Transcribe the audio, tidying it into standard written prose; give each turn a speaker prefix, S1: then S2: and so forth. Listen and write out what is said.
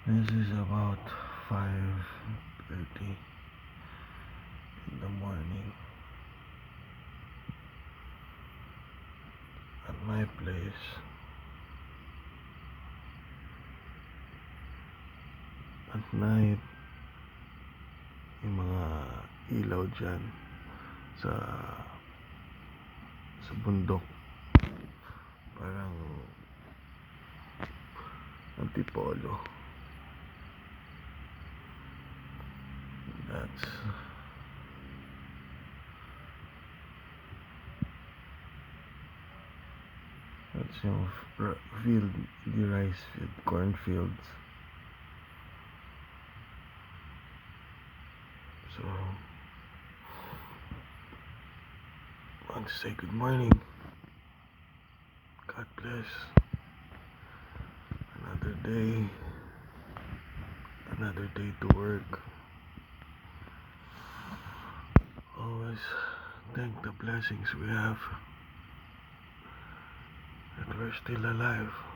S1: This is about 5:30 in the morning at my place. At night, yung mga ilaw dyan sa bundok parang antipolo. That's yung field, the rice field, cornfields. So, I want to say good morning. God bless. Another day to work. Always thank the blessings we have that we're still alive.